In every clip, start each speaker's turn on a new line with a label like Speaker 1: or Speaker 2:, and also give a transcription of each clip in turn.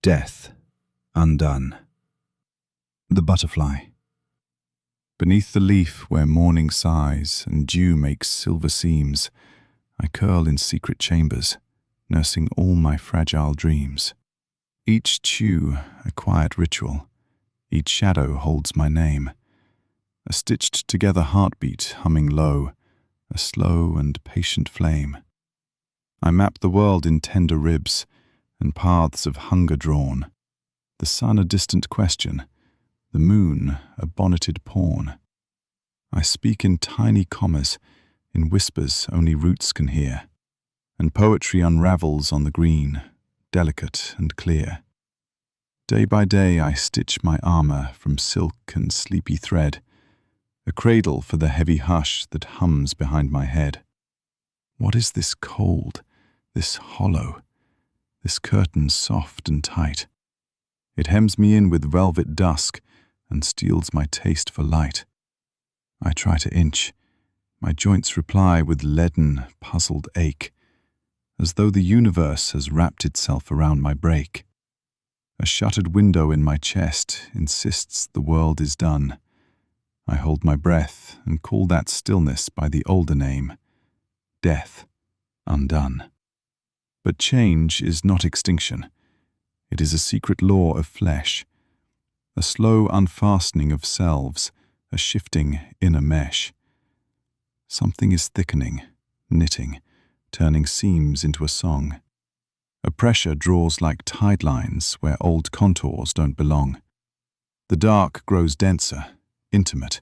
Speaker 1: Death, undone. The butterfly. Beneath the leaf where morning sighs and dew makes silver seams, I curl in secret chambers, nursing all my fragile dreams. Each chew a quiet ritual, each shadow holds my name, a stitched together heartbeat humming low, a slow and patient flame. I map the world in tender ribs and paths of hunger drawn, the sun a distant question, the moon a bonneted pawn. I speak in tiny commas, in whispers only roots can hear, and poetry unravels on the green, delicate and clear. Day by day I stitch my armor from silk and sleepy thread, a cradle for the heavy hush that hums behind my head. What is this cold, this hollow, this curtain soft and tight? It hems me in with velvet dusk and steals my taste for light. I try to inch, my joints reply with leaden, puzzled ache, as though the universe has wrapped itself around my break. A shuttered window in my chest insists the world is done. I hold my breath and call that stillness by the older name, death, undone. But change is not extinction. It is a secret law of flesh, a slow unfastening of selves, a shifting inner mesh. Something is thickening, knitting, turning seams into a song. A pressure draws like tide lines where old contours don't belong. The dark grows denser, intimate,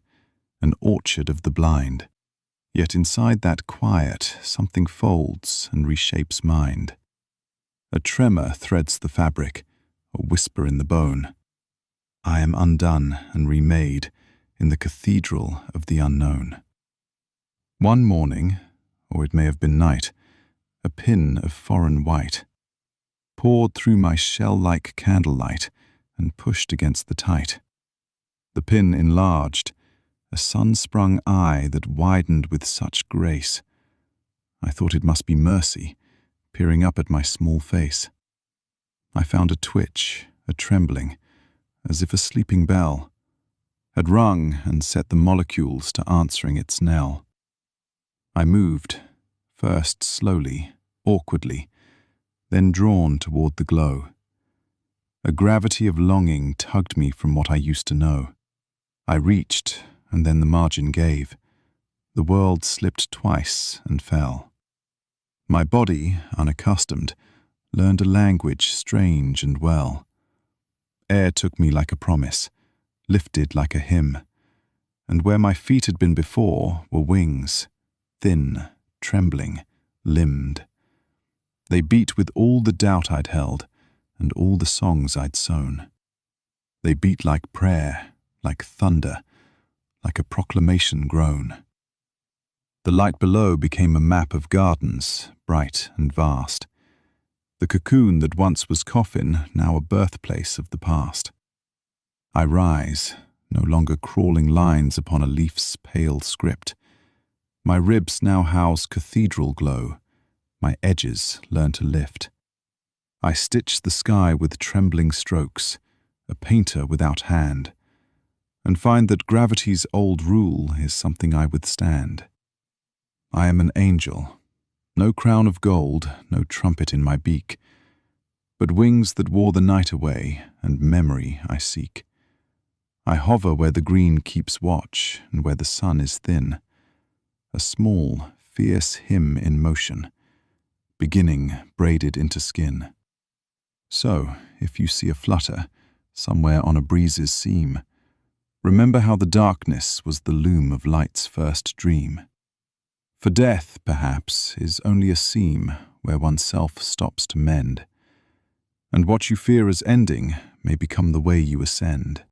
Speaker 1: an orchard of the blind. Yet inside that quiet, something folds and reshapes mind. A tremor threads the fabric, a whisper in the bone. I am undone and remade in the cathedral of the unknown. One morning, or it may have been night, a pin of foreign white poured through my shell-like candlelight and pushed against the tight. The pin enlarged, a sun-sprung eye that widened with such grace. I thought it must be mercy, peering up at my small face. I found a twitch, a trembling, as if a sleeping bell had rung and set the molecules to answering its knell. I moved, first slowly, awkwardly, then drawn toward the glow. A gravity of longing tugged me from what I used to know. I reached, and then the margin gave. The world slipped twice and fell. My body, unaccustomed, learned a language strange and well. Air took me like a promise, lifted like a hymn, and where my feet had been before were wings, thin, trembling, limbed. They beat with all the doubt I'd held and all the songs I'd sown. They beat like prayer, like thunder, like a proclamation groan. The light below became a map of gardens, bright and vast. The cocoon that once was coffin, now a birthplace of the past. I rise, no longer crawling lines upon a leaf's pale script. My ribs now house cathedral glow, my edges learn to lift. I stitch the sky with trembling strokes, a painter without hand, and find that gravity's old rule is something I withstand. I am an angel, no crown of gold, no trumpet in my beak, but wings that wore the night away and memory I seek. I hover where the green keeps watch and where the sun is thin, a small, fierce hymn in motion, beginning braided into skin. So, if you see a flutter somewhere on a breeze's seam, remember how the darkness was the loom of light's first dream. For death, perhaps, is only a seam where oneself stops to mend, and what you fear as ending may become the way you ascend.